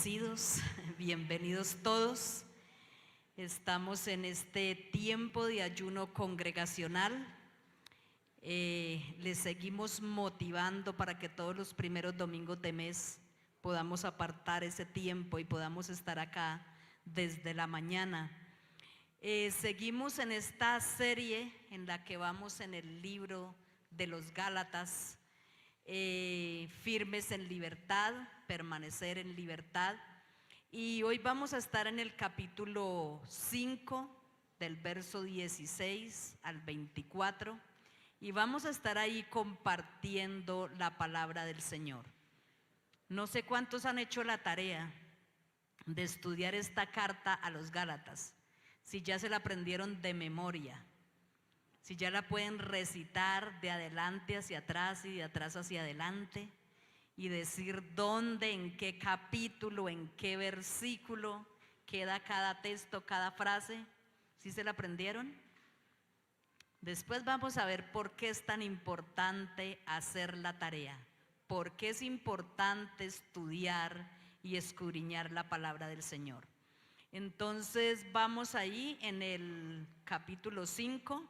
Bendecidos, bienvenidos todos. Estamos en este tiempo de ayuno congregacional. Les seguimos motivando para que todos los primeros domingos de mes podamos apartar ese tiempo y podamos estar acá desde la mañana. Seguimos en esta serie en la que vamos en el libro de los Gálatas. Firmes en libertad, permanecer en libertad, y hoy vamos a estar en el capítulo 5 del verso 16 al 24 y vamos a estar ahí compartiendo la palabra del Señor. No sé cuántos han hecho la tarea de estudiar esta carta a los Gálatas, si ya se la aprendieron de memoria, si ya la pueden recitar de adelante hacia atrás y de atrás hacia adelante y decir dónde, en qué capítulo, en qué versículo queda cada texto, cada frase. ¿Sí se la aprendieron? Después vamos a ver por qué es tan importante hacer la tarea, por qué es importante estudiar y escudriñar la palabra del Señor. Entonces vamos ahí en el capítulo 5,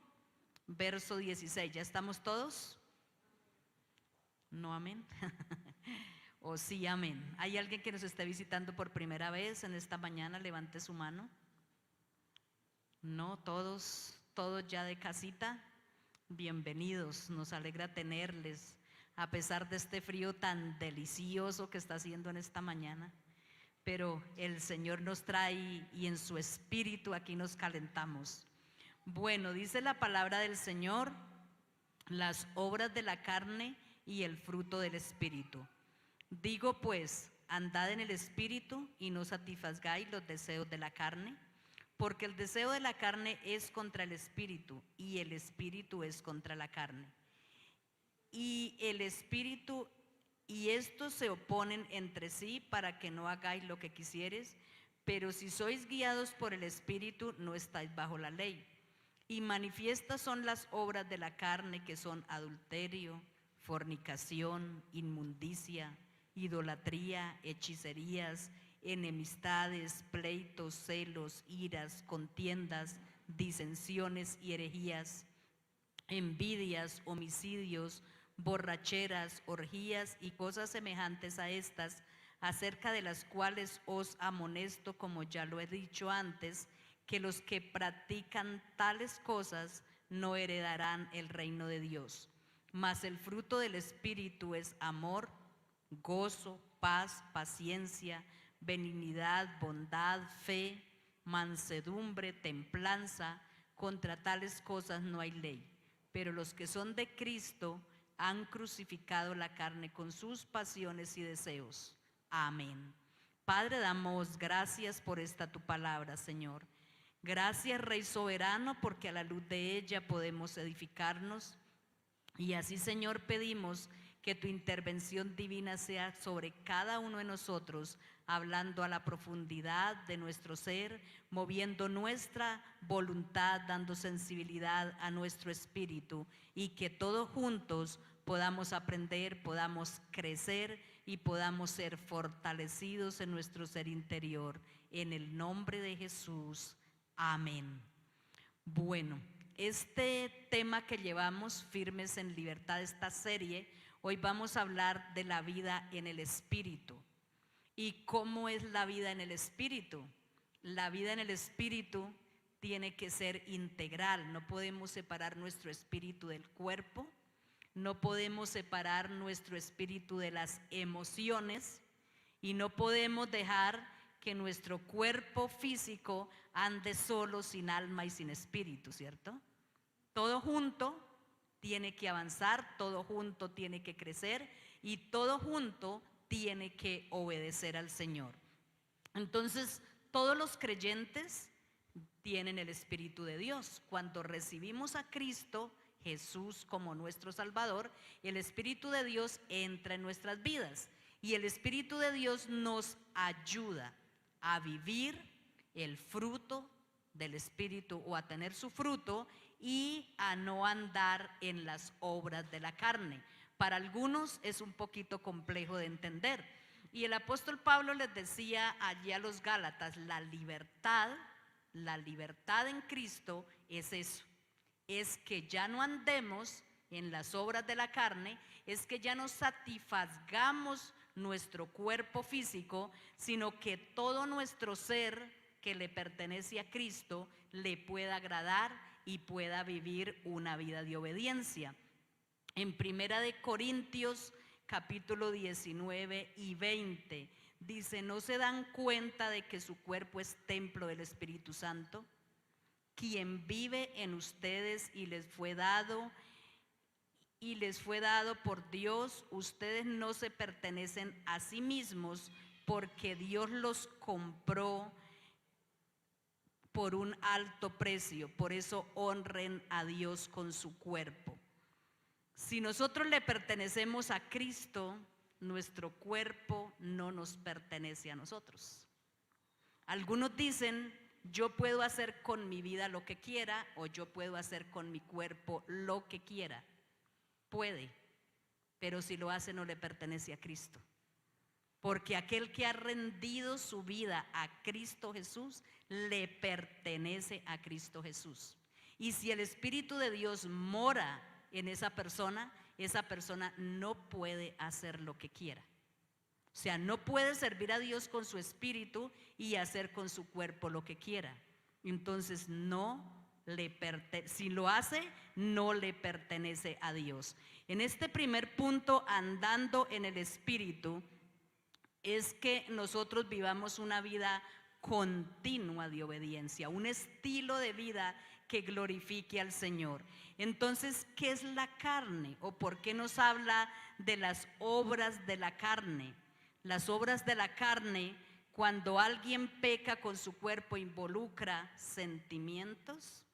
verso 16, ¿ya estamos todos? No, amén. O sí, amén. ¿Hay alguien que nos esté visitando por primera vez en esta mañana? Levante su mano. No, todos ya de casita. Bienvenidos, nos alegra tenerles a pesar de este frío tan delicioso que está haciendo en esta mañana. Pero el Señor nos trae y en su espíritu aquí nos calentamos. Bueno, dice la palabra del Señor, las obras de la carne y el fruto del espíritu. Digo pues, andad en el espíritu y no satisfagáis los deseos de la carne, porque el deseo de la carne es contra el espíritu y el espíritu es contra la carne. Y el espíritu y estos se oponen entre sí para que no hagáis lo que quisieres, pero si sois guiados por el espíritu no estáis bajo la ley. Y manifiestas son las obras de la carne, que son adulterio, fornicación, inmundicia, idolatría, hechicerías, enemistades, pleitos, celos, iras, contiendas, disensiones y herejías, envidias, homicidios, borracheras, orgías y cosas semejantes a estas, acerca de las cuales os amonesto, como ya lo he dicho antes, que los que practican tales cosas no heredarán el reino de Dios. Mas el fruto del Espíritu es amor, gozo, paz, paciencia, benignidad, bondad, fe, mansedumbre, templanza. Contra tales cosas no hay ley. Pero los que son de Cristo han crucificado la carne con sus pasiones y deseos. Amén. Padre, damos gracias por esta tu palabra, Señor. Gracias, Rey soberano, porque a la luz de ella podemos edificarnos. Y así, Señor, pedimos que tu intervención divina sea sobre cada uno de nosotros, hablando a la profundidad de nuestro ser, moviendo nuestra voluntad, dando sensibilidad a nuestro espíritu, y que todos juntos podamos aprender, podamos crecer y podamos ser fortalecidos en nuestro ser interior. En el nombre de Jesús. Amén. Bueno, este tema que llevamos, Firmes en Libertad, esta serie, hoy vamos a hablar de la vida en el Espíritu. ¿Y cómo es la vida en el Espíritu? La vida en el Espíritu tiene que ser integral, no podemos separar nuestro espíritu del cuerpo, no podemos separar nuestro espíritu de las emociones y no podemos dejar que nuestro cuerpo físico ande solo, sin alma y sin espíritu, ¿cierto? Todo junto tiene que avanzar, todo junto tiene que crecer y todo junto tiene que obedecer al Señor. Entonces, todos los creyentes tienen el Espíritu de Dios. Cuando recibimos a Cristo Jesús como nuestro Salvador, el Espíritu de Dios entra en nuestras vidas y el Espíritu de Dios nos ayuda a vivir el fruto del Espíritu o a tener su fruto y a no andar en las obras de la carne. Para algunos es un poquito complejo de entender. Y el apóstol Pablo les decía allí a los Gálatas, la libertad en Cristo es eso, es que ya no andemos en las obras de la carne, es que ya no satisfagamos nuestro cuerpo físico, sino que todo nuestro ser que le pertenece a Cristo le pueda agradar y pueda vivir una vida de obediencia. En Primera de Corintios capítulo 19 y 20 dice: ¿no se dan cuenta de que su cuerpo es templo del Espíritu Santo, quien vive en ustedes y les fue dado por Dios? Ustedes no se pertenecen a sí mismos, porque Dios los compró por un alto precio. Por eso honren a Dios con su cuerpo. Si nosotros le pertenecemos a Cristo, nuestro cuerpo no nos pertenece a nosotros. Algunos dicen: yo puedo hacer con mi vida lo que quiera, o yo puedo hacer con mi cuerpo lo que quiera. Puede, pero si lo hace no le pertenece a Cristo. Porque aquel que ha rendido su vida a Cristo Jesús, le pertenece a Cristo Jesús. Y si el Espíritu de Dios mora en esa persona no puede hacer lo que quiera. O sea, no puede servir a Dios con su espíritu y hacer con su cuerpo lo que quiera. Entonces si lo hace, no le pertenece a Dios. En este primer punto, andando en el espíritu, es que nosotros vivamos una vida continua de obediencia, un estilo de vida que glorifique al Señor. Entonces, ¿qué es la carne? ¿O por qué nos habla de las obras de la carne? Las obras de la carne, cuando alguien peca con su cuerpo, involucra sentimientos,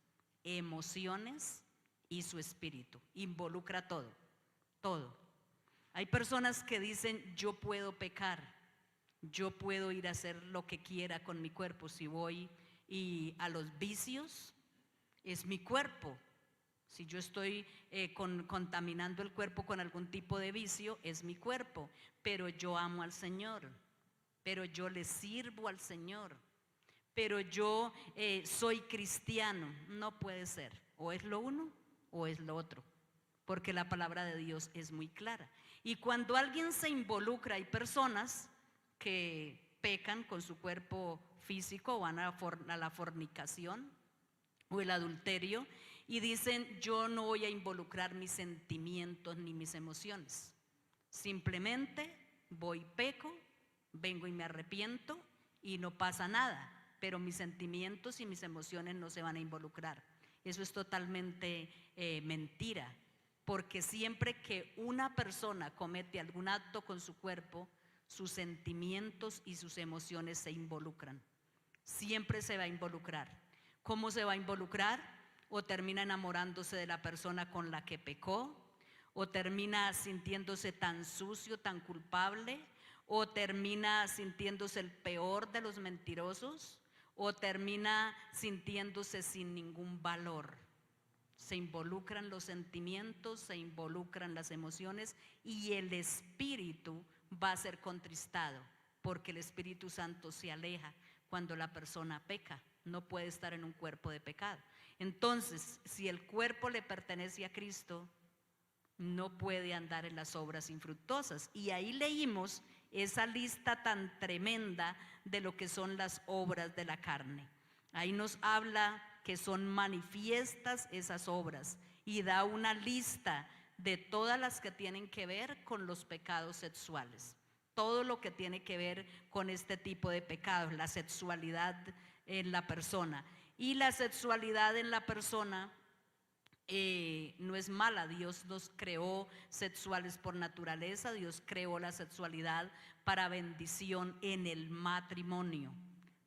emociones y su espíritu. Involucra todo, todo. Hay personas que dicen: yo puedo pecar, yo puedo ir a hacer lo que quiera con mi cuerpo. Si voy a los vicios, es mi cuerpo. Si yo estoy contaminando el cuerpo con algún tipo de vicio, es mi cuerpo. Pero yo amo al Señor, pero yo le sirvo al Señor, pero yo soy cristiano. No puede ser, o es lo uno o es lo otro, porque la palabra de Dios es muy clara. Y cuando alguien se involucra, hay personas que pecan con su cuerpo físico, van a la fornicación o el adulterio, y dicen: yo no voy a involucrar mis sentimientos ni mis emociones, simplemente voy, peco, vengo y me arrepiento y no pasa nada, pero mis sentimientos y mis emociones no se van a involucrar. Eso es totalmente mentira, porque siempre que una persona comete algún acto con su cuerpo, sus sentimientos y sus emociones se involucran. Siempre se va a involucrar. ¿Cómo se va a involucrar? O termina enamorándose de la persona con la que pecó, o termina sintiéndose tan sucio, tan culpable, o termina sintiéndose el peor de los mentirosos, o termina sintiéndose sin ningún valor. Se involucran los sentimientos, se involucran las emociones, y el espíritu va a ser contristado, porque el Espíritu Santo se aleja cuando la persona peca. No puede estar en un cuerpo de pecado. Entonces, si el cuerpo le pertenece a Cristo, no puede andar en las obras infructuosas. Y ahí leímos esa lista tan tremenda de lo que son las obras de la carne. Ahí nos habla que son manifiestas esas obras, y da una lista de todas las que tienen que ver con los pecados sexuales, todo lo que tiene que ver con este tipo de pecados, la sexualidad en la persona. Y la sexualidad en la persona no es mala. Dios nos creó sexuales por naturaleza. Dios creó la sexualidad para bendición en el matrimonio.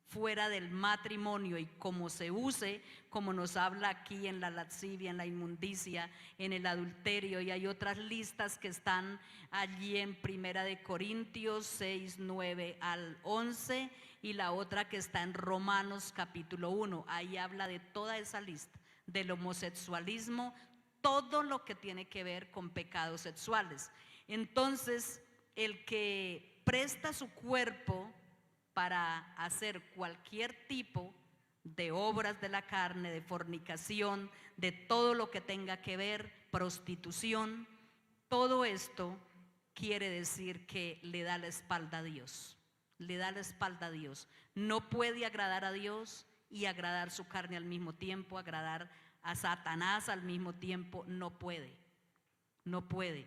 Fuera del matrimonio, y como se use, como nos habla aquí en la lascivia, en la inmundicia, en el adulterio, y hay otras listas que están allí en Primera de Corintios 6, 9 al 11, y la otra que está en Romanos capítulo 1. Ahí habla de toda esa lista, del homosexualismo, todo lo que tiene que ver con pecados sexuales. Entonces, el que presta su cuerpo para hacer cualquier tipo de obras de la carne, de fornicación, de todo lo que tenga que ver, prostitución, todo esto quiere decir que le da la espalda a Dios, le da la espalda a Dios. No puede agradar a Dios y agradar su carne al mismo tiempo, agradar a Satanás al mismo tiempo, no puede, no puede.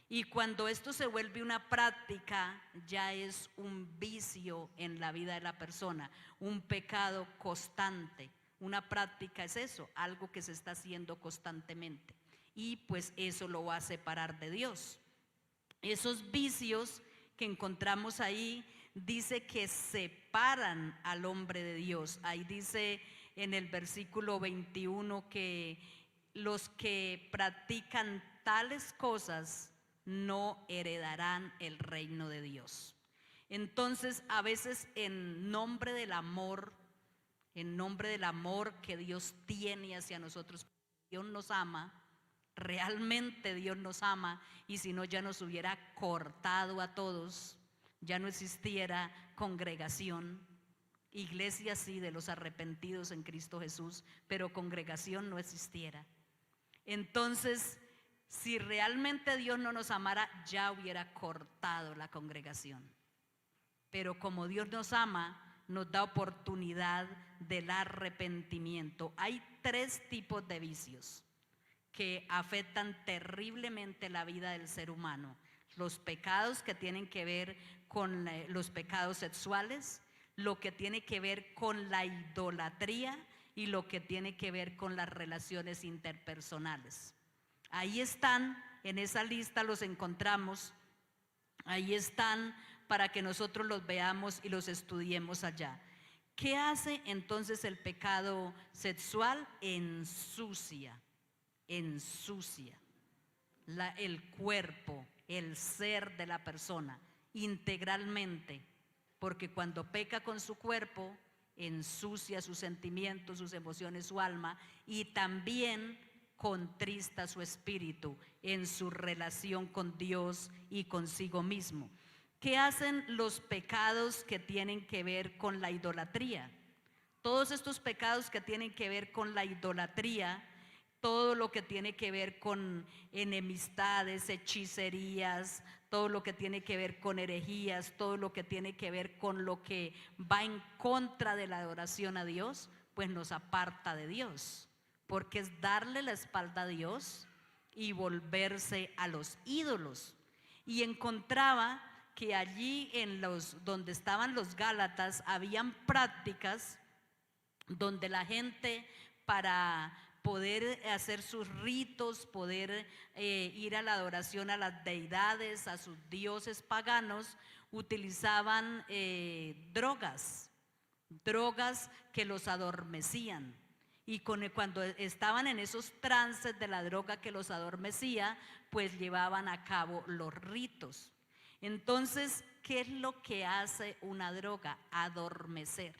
Y cuando esto se vuelve una práctica, ya es un vicio en la vida de la persona, un pecado constante. Una práctica es eso, algo que se está haciendo constantemente. Y pues eso lo va a separar de Dios. Esos vicios que encontramos ahí, dice que separan al hombre de Dios. Ahí dice en el versículo 21 que los que practican tales cosas no heredarán el reino de Dios. Entonces, a veces en nombre del amor que Dios tiene hacia nosotros, Dios nos ama, realmente Dios nos ama, y si no ya nos hubiera cortado a todos, ya no existiera congregación, iglesia sí de los arrepentidos en Cristo Jesús, pero congregación no existiera. Entonces, si realmente Dios no nos amara, ya hubiera cortado la congregación. Pero como Dios nos ama, nos da oportunidad del arrepentimiento. Hay 3 tipos de vicios que afectan terriblemente la vida del ser humano. Los pecados que tienen que ver con los pecados sexuales, lo que tiene que ver con la idolatría y lo que tiene que ver con las relaciones interpersonales. Ahí están, en esa lista los encontramos, ahí están para que nosotros los veamos y los estudiemos allá. ¿Qué hace entonces el pecado sexual? Ensucia el cuerpo, el ser de la persona integralmente, porque cuando peca con su cuerpo, ensucia sus sentimientos, sus emociones, su alma, y también contrista su espíritu en su relación con Dios y consigo mismo. ¿Qué hacen los pecados que tienen que ver con la idolatría? Todos estos pecados que tienen que ver con la idolatría, todo lo que tiene que ver con enemistades, hechicerías, todo lo que tiene que ver con herejías, todo lo que tiene que ver con lo que va en contra de la adoración a Dios, pues nos aparta de Dios, porque es darle la espalda a Dios y volverse a los ídolos. Y encontraba que allí donde estaban los Gálatas habían prácticas donde la gente, para poder hacer sus ritos, poder ir a la adoración a las deidades, a sus dioses paganos, utilizaban drogas que los adormecían. Y cuando estaban en esos trances de la droga que los adormecía, pues llevaban a cabo los ritos. Entonces, ¿qué es lo que hace una droga? Adormecer.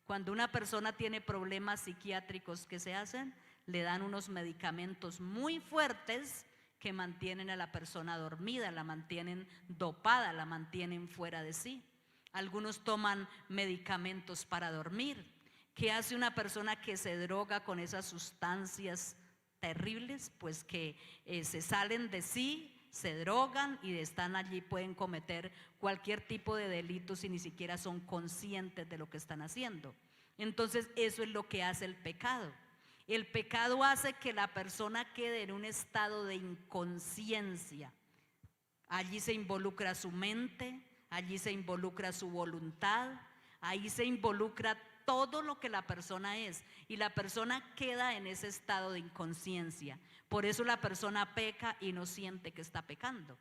Cuando una persona tiene problemas psiquiátricos, ¿qué se hacen? Le dan unos medicamentos muy fuertes que mantienen a la persona dormida, la mantienen dopada, la mantienen fuera de sí. Algunos toman medicamentos para dormir. ¿Qué hace una persona que se droga con esas sustancias terribles? Pues que se salen de sí, se drogan y están allí, pueden cometer cualquier tipo de delitos y ni siquiera son conscientes de lo que están haciendo. Entonces eso es lo que hace el pecado. El pecado hace que la persona quede en un estado de inconsciencia. Allí se involucra su mente, allí se involucra su voluntad, ahí se involucra todo lo que la persona es, y la persona queda en ese estado de inconsciencia. Por eso la persona peca y no siente que está pecando.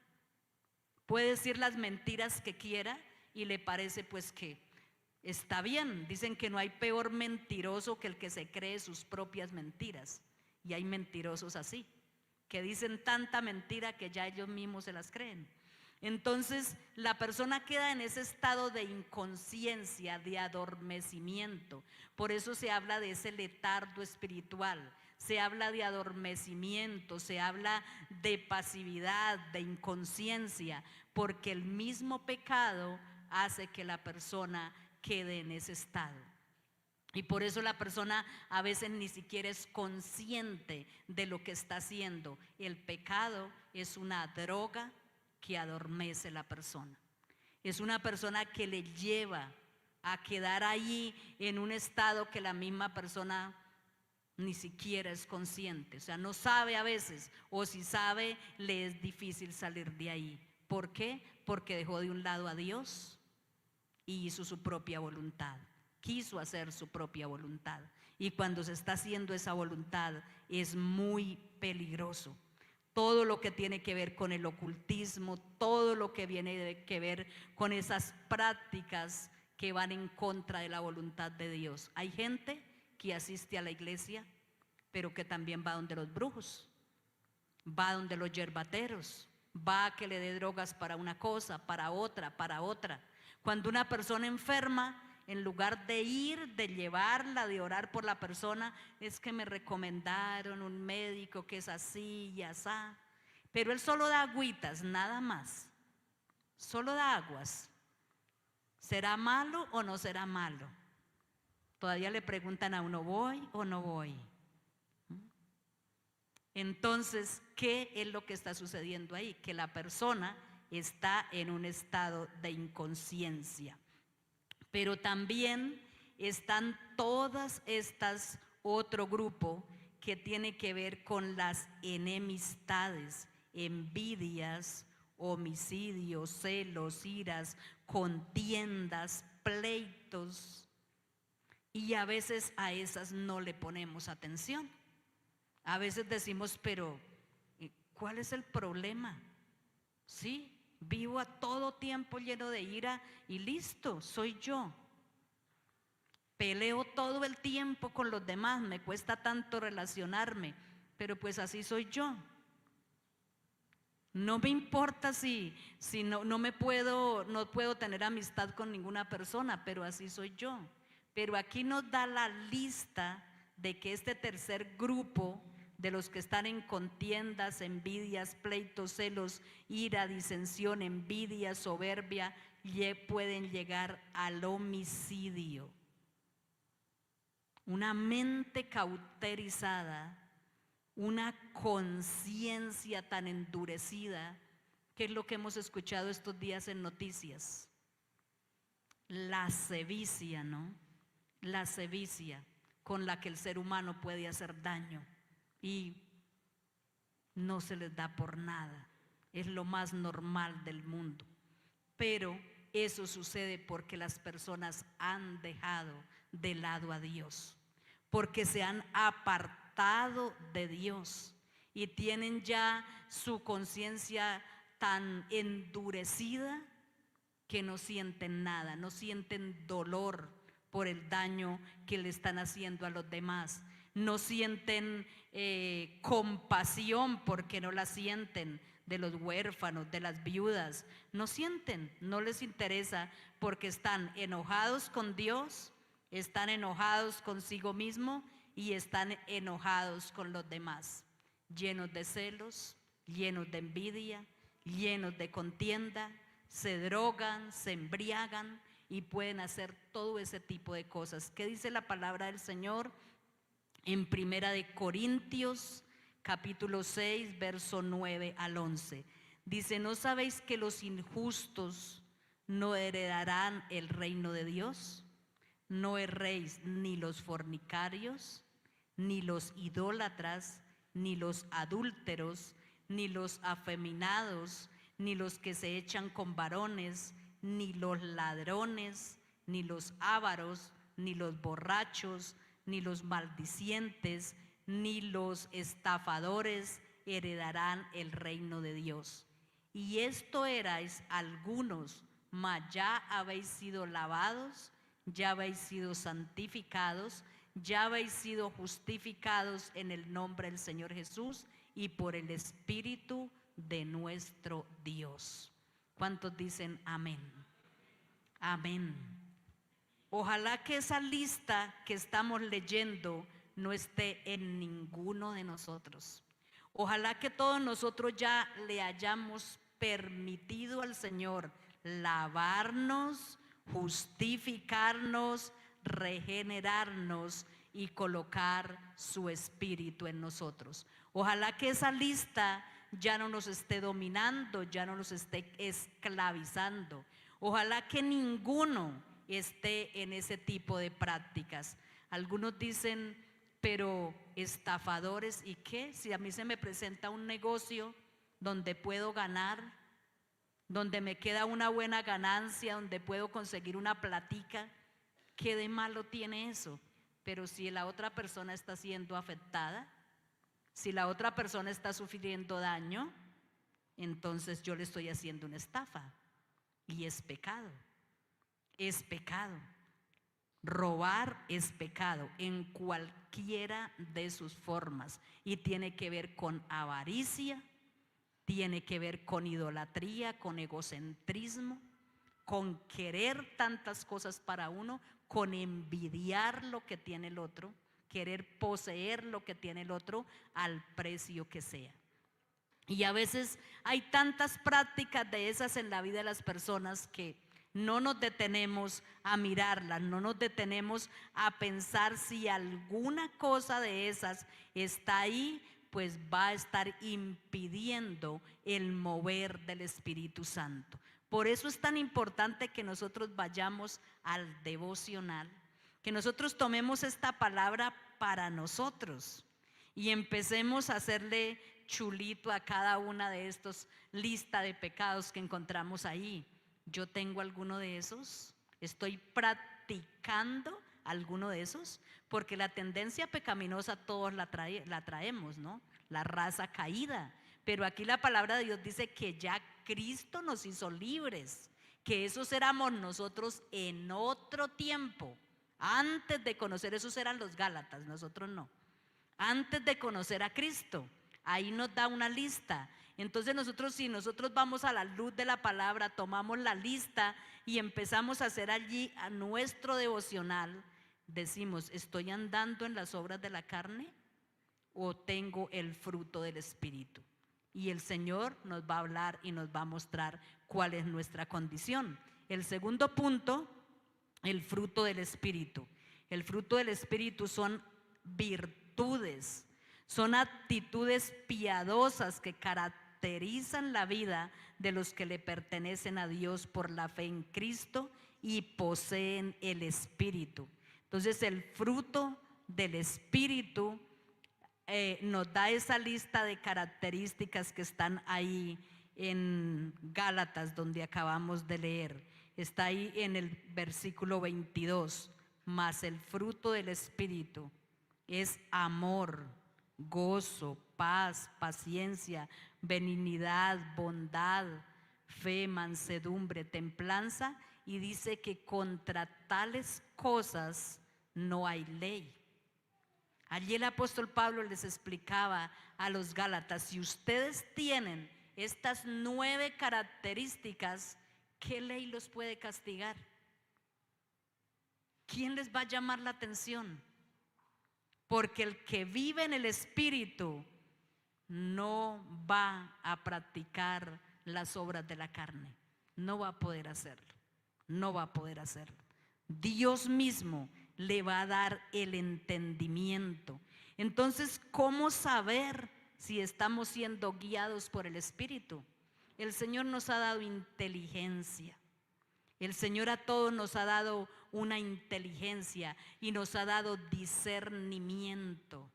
Puede decir las mentiras que quiera y le parece pues que está bien. Dicen que no hay peor mentiroso que el que se cree sus propias mentiras, y hay mentirosos así, que dicen tanta mentira que ya ellos mismos se las creen. Entonces la persona queda en ese estado de inconsciencia, de adormecimiento. Por eso se habla de ese letargo espiritual. se habla de adormecimiento, se habla de pasividad, de inconsciencia, porque el mismo pecado hace que la persona quede en ese estado. Y por eso la persona a veces ni siquiera es consciente de lo que está haciendo. El pecado es una droga que adormece a la persona. Es una persona que le lleva a quedar ahí en un estado que la misma persona ni siquiera es consciente. O sea, no sabe a veces, o si sabe, le es difícil salir de ahí. ¿Por qué? Porque dejó de un lado a Dios y hizo su propia voluntad. Quiso hacer su propia voluntad. Y cuando se está haciendo esa voluntad es muy peligroso. Todo lo que tiene que ver con el ocultismo, todo lo que viene que ver con esas prácticas que van en contra de la voluntad de Dios. Hay gente que asiste a la iglesia, pero que también va donde los brujos, va donde los yerbateros, va a que le dé drogas para una cosa, para otra, para otra. Cuando una persona enferma, en lugar de ir, de llevarla, de orar por la persona, es que me recomendaron un médico que es así y asá. Pero él solo da agüitas, nada más. Solo da aguas. ¿Será malo o no será malo? Todavía le preguntan a uno, ¿voy o no voy? Entonces, ¿qué es lo que está sucediendo ahí? Que la persona está en un estado de inconsciencia. Pero también están todas estas otro grupo que tiene que ver con las enemistades, envidias, homicidios, celos, iras, contiendas, pleitos. Y a veces a esas no le ponemos atención. A veces decimos, pero ¿cuál es el problema? Sí, vivo a todo tiempo lleno de ira y listo, soy yo. Peleo todo el tiempo con los demás, me cuesta tanto relacionarme, pero pues así soy yo. No me importa si no puedo tener amistad con ninguna persona, pero así soy yo. Pero aquí nos da la lista de que este tercer grupo de los que están en contiendas, envidias, pleitos, celos, ira, disensión, envidia, soberbia, pueden llegar al homicidio. Una mente cauterizada, una conciencia tan endurecida, que es lo que hemos escuchado estos días en noticias. La sevicia, ¿no? La sevicia con la que el ser humano puede hacer daño y no se les da por nada. Es lo más normal del mundo. Pero eso sucede porque las personas han dejado de lado a Dios, porque se han apartado de Dios y tienen ya su conciencia tan endurecida que no sienten nada, no sienten dolor por el daño que le están haciendo a los demás, no sienten compasión porque no la sienten de los huérfanos, de las viudas, no sienten, no les interesa porque están enojados con Dios, están enojados consigo mismo y están enojados con los demás, llenos de celos, llenos de envidia, llenos de contienda, se drogan, se embriagan y pueden hacer todo ese tipo de cosas. ¿Qué dice la palabra del Señor? En Primera de Corintios, capítulo 6, verso 9 al 11. Dice, ¿no sabéis que los injustos no heredarán el reino de Dios? No erréis ni los fornicarios, ni los idólatras, ni los adúlteros, ni los afeminados, ni los que se echan con varones, ni los ladrones, ni los ávaros, ni los borrachos, ni los maldicientes, ni los estafadores heredarán el reino de Dios. Y esto erais algunos, mas ya habéis sido lavados, ya habéis sido santificados, ya habéis sido justificados en el nombre del Señor Jesús y por el Espíritu de nuestro Dios. ¿Cuántos dicen amén? Amén. Ojalá que esa lista que estamos leyendo no esté en ninguno de nosotros. Ojalá que todos nosotros ya le hayamos permitido al Señor lavarnos, justificarnos, regenerarnos y colocar su espíritu en nosotros. Ojalá que esa lista ya no nos esté dominando, ya no nos esté esclavizando. Ojalá que ninguno esté en ese tipo de prácticas. Algunos dicen, pero estafadores, ¿y qué? Si a mí se me presenta un negocio donde puedo ganar, donde me queda una buena ganancia, donde puedo conseguir una platica, ¿qué de malo tiene eso? Pero si la otra persona está siendo afectada, si la otra persona está sufriendo daño, entonces yo le estoy haciendo una estafa y es pecado, es pecado. Robar es pecado en cualquiera de sus formas y tiene que ver con avaricia, tiene que ver con idolatría, con egocentrismo, con querer tantas cosas para uno, con envidiar lo que tiene el otro, querer poseer lo que tiene el otro al precio que sea. Y a veces hay tantas prácticas de esas en la vida de las personas que no nos detenemos a mirarlas, no nos detenemos a pensar si alguna cosa de esas está ahí, pues va a estar impidiendo el mover del Espíritu Santo. Por eso es tan importante que nosotros vayamos al devocional, que nosotros tomemos esta palabra para nosotros y empecemos a hacerle chulito a cada una de estos lista de pecados que encontramos ahí. ¿Yo tengo alguno de esos? ¿Estoy practicando alguno de esos? Porque la tendencia pecaminosa todos la traemos, ¿no? La raza caída. Pero aquí la palabra de Dios dice que ya Cristo nos hizo libres, que esos éramos nosotros en otro tiempo. Antes de conocer, esos eran los Gálatas, nosotros no. Antes de conocer a Cristo, ahí nos da una lista. Entonces nosotros, si nosotros vamos a la luz de la palabra, tomamos la lista y empezamos a hacer allí a nuestro devocional, decimos, ¿estoy andando en las obras de la carne o tengo el fruto del Espíritu? Y el Señor nos va a hablar y nos va a mostrar cuál es nuestra condición. El segundo punto, el fruto del Espíritu. El fruto del Espíritu son virtudes, son actitudes piadosas que caracterizan la vida de los que le pertenecen a Dios por la fe en Cristo y poseen el Espíritu. Entonces el fruto del Espíritu nos da esa lista de características que están ahí en Gálatas, donde acabamos de leer. Está ahí en el versículo 22. Mas el fruto del Espíritu es amor, gozo, paz, paciencia, benignidad, bondad, fe, mansedumbre, templanza, y dice que contra tales cosas no hay ley. Allí el apóstol Pablo les explicaba a los Gálatas, si ustedes tienen estas 9 características, ¿qué ley los puede castigar? ¿Quién les va a llamar la atención? Porque el que vive en el Espíritu no va a practicar las obras de la carne, no va a poder hacerlo, no va a poder hacerlo. Dios mismo le va a dar el entendimiento. Entonces, ¿cómo saber si estamos siendo guiados por el Espíritu? El Señor nos ha dado inteligencia. El Señor a todos nos ha dado una inteligencia y nos ha dado discernimiento.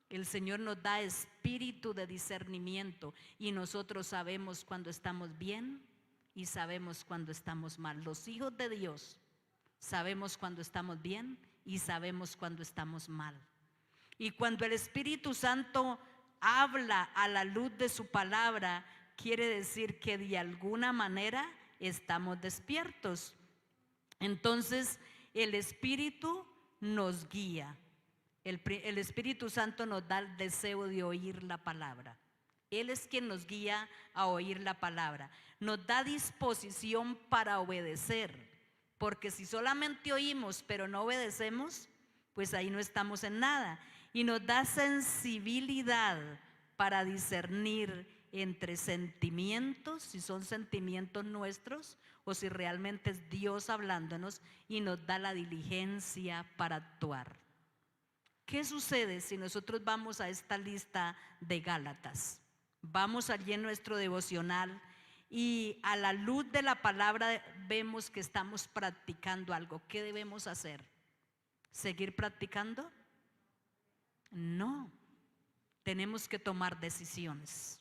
El Señor nos da espíritu de discernimiento y nosotros sabemos cuando estamos bien y sabemos cuando estamos mal. Los hijos de Dios sabemos cuando estamos bien y sabemos cuando estamos mal. Y cuando el Espíritu Santo habla a la luz de su palabra, quiere decir que de alguna manera estamos despiertos. Entonces el Espíritu nos guía. El Espíritu Santo nos da el deseo de oír la palabra. Él es quien nos guía a oír la palabra. Nos da disposición para obedecer. Porque si solamente oímos pero no obedecemos, pues ahí no estamos en nada. Y nos da sensibilidad para discernir entre sentimientos, si son sentimientos nuestros o si realmente es Dios hablándonos, y nos da la diligencia para actuar. ¿Qué sucede si nosotros vamos a esta lista de Gálatas? Vamos allí en nuestro devocional y a la luz de la palabra vemos que estamos practicando algo. ¿Qué debemos hacer? ¿Seguir practicando? No, tenemos que tomar decisiones.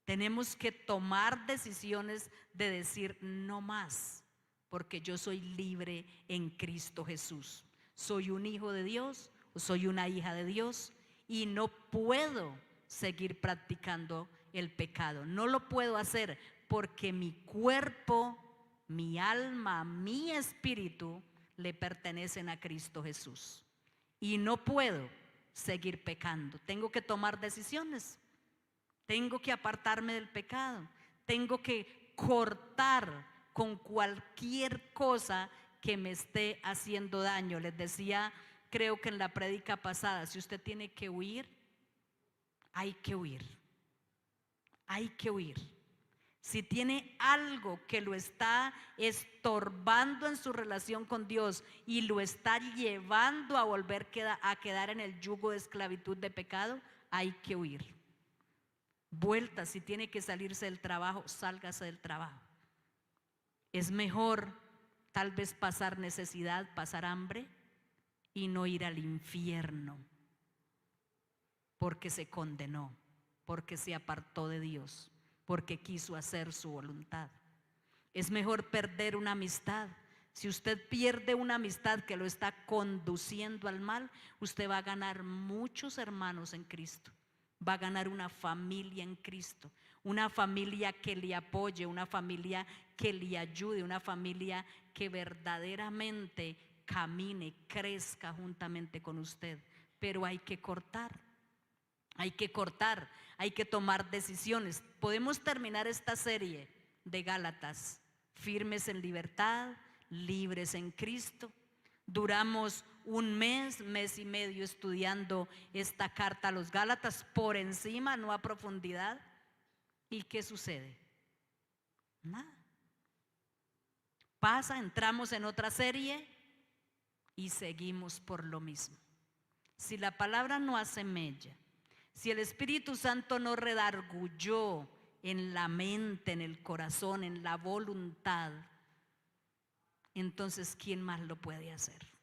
Tenemos que tomar decisiones de decir no más, porque yo soy libre en Cristo Jesús. Soy un hijo de Dios, soy una hija de Dios y no puedo seguir practicando el pecado. No lo puedo hacer porque mi cuerpo, mi alma, mi espíritu le pertenecen a Cristo Jesús. Y no puedo seguir pecando. Tengo que tomar decisiones. Tengo que apartarme del pecado. Tengo que cortar con cualquier cosa que me esté haciendo daño. Les decía, creo que en la prédica pasada, si usted tiene que huir, hay que huir. Hay que huir. Si tiene algo que lo está estorbando en su relación con Dios y lo está llevando a volver a quedar en el yugo de esclavitud de pecado, hay que huir. Vuelta, si tiene que salirse del trabajo, sálgase del trabajo. Es mejor tal vez pasar necesidad, pasar hambre y no ir al infierno porque se condenó, porque se apartó de Dios, porque quiso hacer su voluntad. Es mejor perder una amistad. Si usted pierde una amistad que lo está conduciendo al mal, usted va a ganar muchos hermanos en Cristo. Va a ganar una familia en Cristo, una familia que le apoye, una familia que le ayude, una familia que verdaderamente camine, crezca juntamente con usted. Pero hay que cortar, hay que cortar, hay que tomar decisiones. Podemos terminar esta serie de Gálatas, firmes en libertad, libres en Cristo. Duramos un mes y medio estudiando esta carta a los Gálatas por encima, no a profundidad. ¿Y qué sucede? Nada. Pasa, entramos en otra serie y seguimos por lo mismo. Si la palabra no hace mella, si el Espíritu Santo no redarguyó en la mente, en el corazón, en la voluntad, entonces ¿quién más lo puede hacer?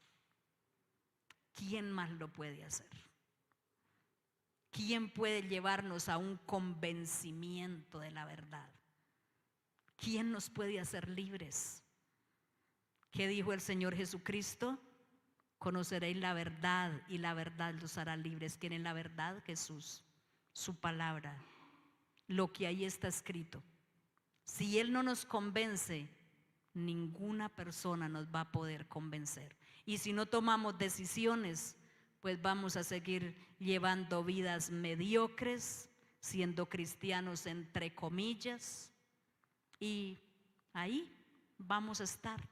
¿Quién más lo puede hacer? ¿Quién puede llevarnos a un convencimiento de la verdad? ¿Quién nos puede hacer libres? ¿Qué dijo el Señor Jesucristo? Conoceréis la verdad y la verdad los hará libres. ¿Quién es la verdad? Jesús, su palabra, lo que ahí está escrito. Si Él no nos convence, ninguna persona nos va a poder convencer. Y si no tomamos decisiones, pues vamos a seguir llevando vidas mediocres, siendo cristianos entre comillas, y ahí vamos a estar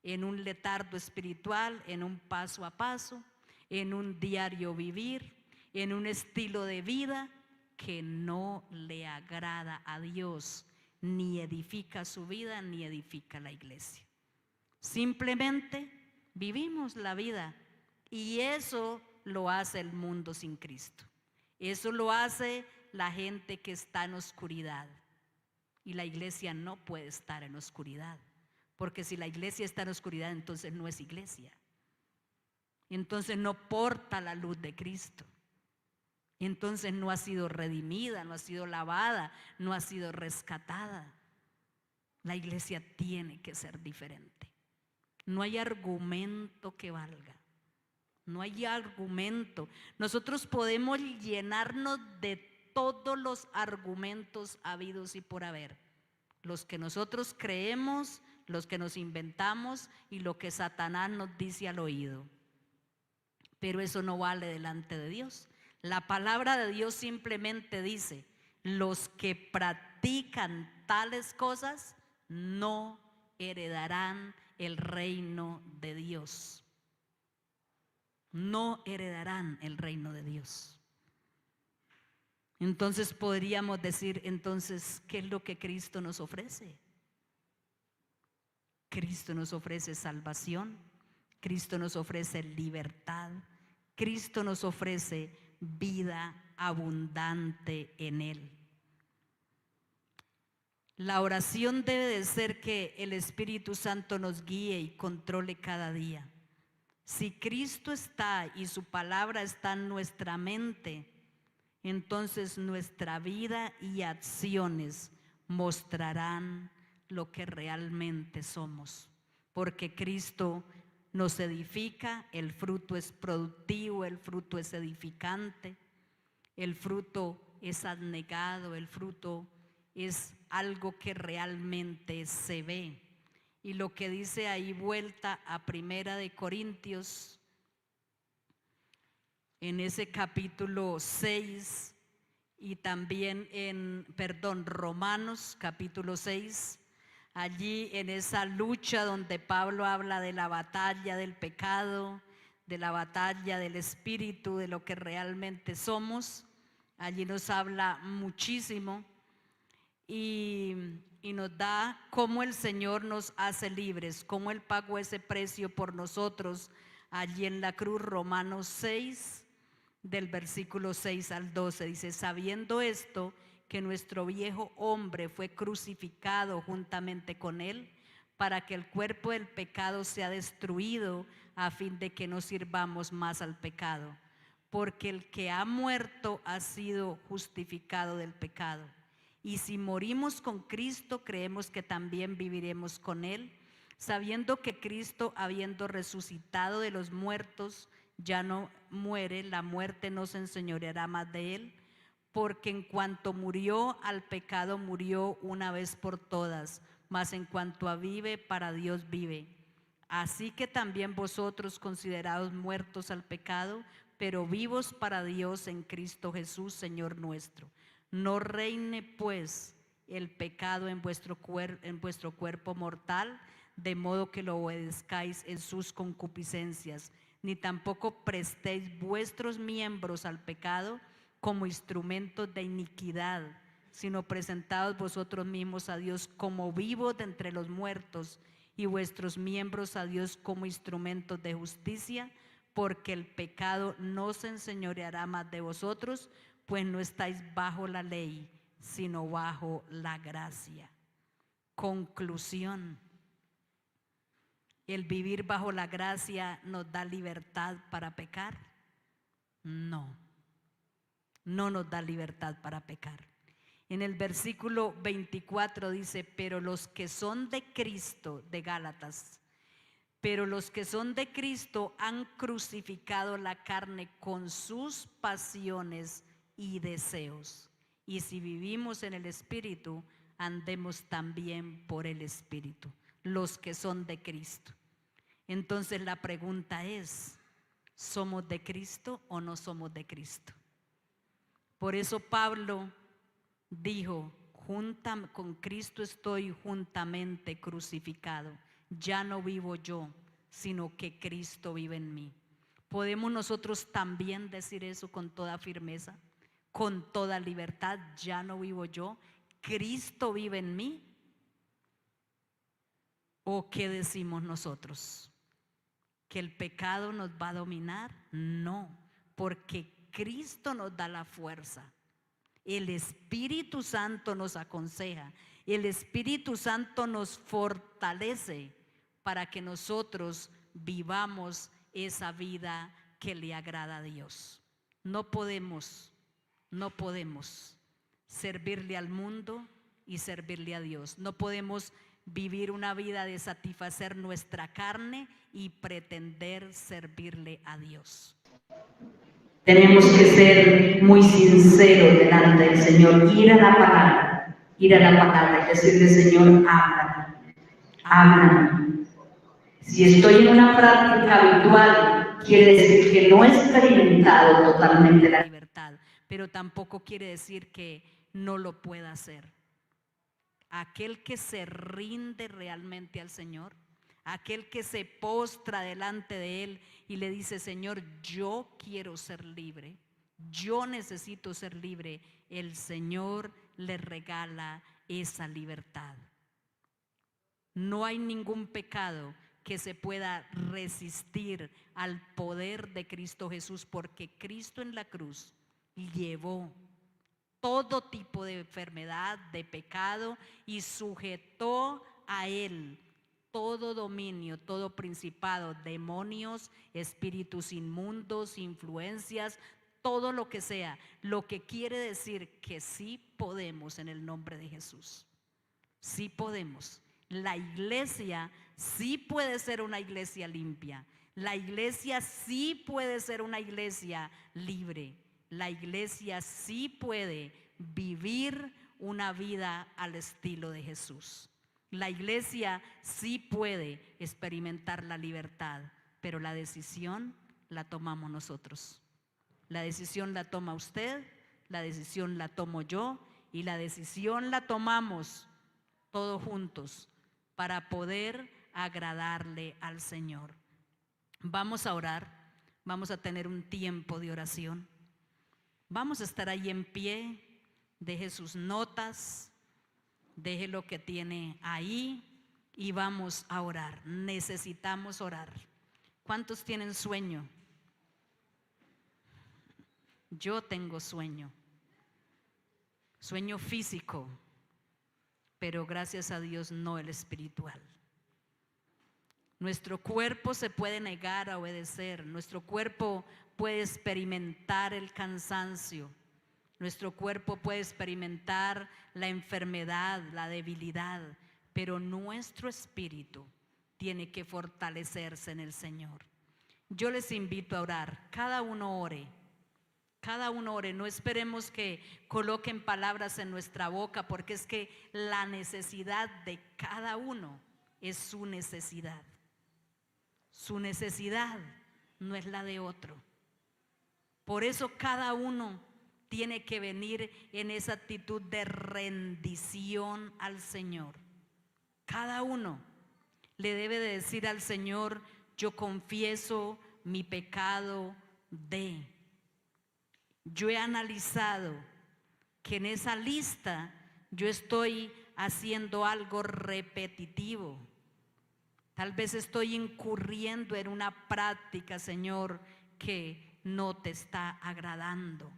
en un letargo espiritual, en un paso a paso, en un diario vivir, en un estilo de vida que no le agrada a Dios, ni edifica su vida, ni edifica la iglesia. Simplemente vivimos la vida y eso lo hace el mundo sin Cristo. Eso lo hace la gente que está en oscuridad. Y la iglesia no puede estar en oscuridad, porque si la iglesia está en oscuridad, entonces no es iglesia. Entonces no porta la luz de Cristo. Entonces no ha sido redimida, no ha sido lavada, no ha sido rescatada. La iglesia tiene que ser diferente. No hay argumento que valga. No hay argumento. Nosotros podemos llenarnos de todos los argumentos habidos y por haber. Los que nosotros creemos, los que nos inventamos y lo que Satanás nos dice al oído. Pero eso no vale delante de Dios. La palabra de Dios simplemente dice: los que practican tales cosas no heredarán el reino de Dios. no heredarán el reino de Dios. Entonces podríamos decir, entonces, ¿qué es lo que Cristo nos ofrece? Cristo nos ofrece salvación, Cristo nos ofrece libertad, Cristo nos ofrece vida abundante en Él. La oración debe de ser que el Espíritu Santo nos guíe y controle cada día. Si Cristo está y su palabra está en nuestra mente, entonces nuestra vida y acciones mostrarán lo que realmente somos, porque Cristo nos edifica, el fruto es productivo, el fruto es edificante, el fruto es abnegado, el fruto es algo que realmente se ve. Y lo que dice ahí, vuelta a Primera de Corintios, en ese capítulo 6 y también en, Romanos capítulo 6, allí en esa lucha donde Pablo habla de la batalla del pecado, de la batalla del espíritu, de lo que realmente somos, allí nos habla muchísimo y nos da cómo el Señor nos hace libres, cómo Él pagó ese precio por nosotros allí en la cruz. Romanos 6, del versículo 6 al 12, dice: sabiendo esto, que nuestro viejo hombre fue crucificado juntamente con Él, para que el cuerpo del pecado sea destruido, a fin de que no sirvamos más al pecado. Porque el que ha muerto ha sido justificado del pecado. Y si morimos con Cristo, creemos que también viviremos con Él, sabiendo que Cristo, habiendo resucitado de los muertos, ya no muere, la muerte no se enseñoreará más de Él, porque en cuanto murió al pecado, murió una vez por todas, mas en cuanto a vive, para Dios vive. Así que también vosotros, considerados muertos al pecado, pero vivos para Dios en Cristo Jesús, Señor nuestro. No reine pues el pecado en vuestro cuerpo mortal, de modo que lo obedezcáis en sus concupiscencias, ni tampoco prestéis vuestros miembros al pecado como instrumentos de iniquidad, sino presentaos vosotros mismos a Dios como vivos de entre los muertos, y vuestros miembros a Dios como instrumentos de justicia, porque el pecado no se enseñoreará más de vosotros, pues no estáis bajo la ley, sino bajo la gracia. Conclusión: ¿el vivir bajo la gracia nos da libertad para pecar? No, no nos da libertad para pecar. En el versículo 24 dice: pero los que son de Cristo, de Gálatas, pero los que son de Cristo han crucificado la carne con sus pasiones y deseos. Y si vivimos en el Espíritu, andemos también por el Espíritu. Los que son de Cristo. Entonces la pregunta es: ¿somos de Cristo o no somos de Cristo? Por eso Pablo dijo: con Cristo estoy juntamente crucificado. Ya no vivo yo, sino que Cristo vive en mí. ¿Podemos nosotros también decir eso con toda firmeza, con toda libertad? Ya no vivo yo, Cristo vive en mí. ¿O qué decimos nosotros? ¿Que el pecado nos va a dominar? No, porque Cristo nos da la fuerza. El Espíritu Santo nos aconseja, el Espíritu Santo nos fortalece para que nosotros vivamos esa vida que le agrada a Dios. No podemos servirle al mundo y servirle a Dios. No podemos vivir una vida de satisfacer nuestra carne y pretender servirle a Dios. Tenemos que ser muy sinceros delante del Señor, ir a la palabra y decirle: Señor, háblame. Si estoy en una práctica habitual, quiere decir que no he experimentado totalmente la libertad, pero tampoco quiere decir que no lo pueda hacer. Aquel que se rinde realmente al Señor, aquel que se postra delante de Él y le dice: Señor, yo quiero ser libre, yo necesito ser libre. El Señor le regala esa libertad. No hay ningún pecado que se pueda resistir al poder de Cristo Jesús, porque Cristo en la cruz llevó todo tipo de enfermedad, de pecado, y sujetó a Él todo dominio, todo principado, demonios, espíritus inmundos, influencias, todo lo que sea. Lo que quiere decir que sí podemos en el nombre de Jesús. Sí podemos. La iglesia sí puede ser una iglesia limpia. La iglesia sí puede ser una iglesia libre. La iglesia sí puede vivir una vida al estilo de Jesús. La iglesia sí puede experimentar la libertad, pero la decisión la tomamos nosotros. La decisión la toma usted, la decisión la tomo yo, y la decisión la tomamos todos juntos para poder agradarle al Señor. Vamos a orar, vamos a tener un tiempo de oración. Vamos a estar ahí en pie. Deje sus notas, deje lo que tiene ahí y vamos a orar. Necesitamos orar. ¿Cuántos tienen sueño? Yo tengo sueño. Sueño físico, pero gracias a Dios no el espiritual. Nuestro cuerpo se puede negar a obedecer, nuestro cuerpo puede experimentar el cansancio, nuestro cuerpo puede experimentar la enfermedad, la debilidad, pero nuestro espíritu tiene que fortalecerse en el Señor. Yo les invito a orar, cada uno ore. Cada uno ore, no esperemos que coloquen palabras en nuestra boca, porque es que la necesidad de cada uno es su necesidad. Su necesidad no es la de otro. Por eso cada uno tiene que venir en esa actitud de rendición al Señor. Cada uno le debe de decir al Señor: yo confieso mi pecado de... Yo he analizado que en esa lista yo estoy haciendo algo repetitivo. Tal vez estoy incurriendo en una práctica, Señor, que no te está agradando.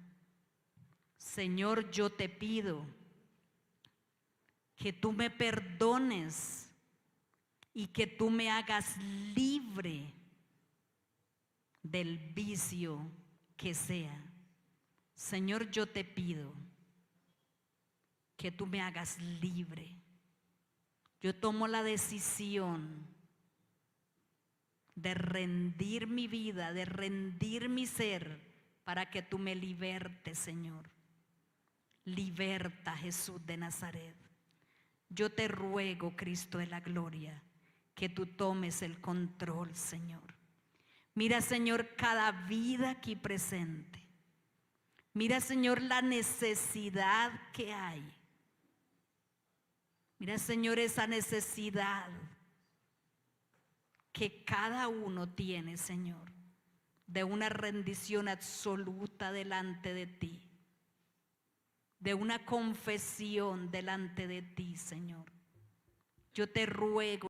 Señor, yo te pido que tú me perdones y que tú me hagas libre del vicio que sea. Señor, yo te pido que tú me hagas libre. Yo tomo la decisión de rendir mi vida, de rendir mi ser, para que tú me libertes, Señor. Liberta, Jesús de Nazaret. Yo te ruego, Cristo de la gloria, que tú tomes el control, Señor. Mira, Señor, cada vida aquí presente. Mira, Señor, la necesidad que hay. Mira, Señor, esa necesidad que cada uno tiene, Señor, de una rendición absoluta delante de ti, de una confesión delante de ti, Señor. Yo te ruego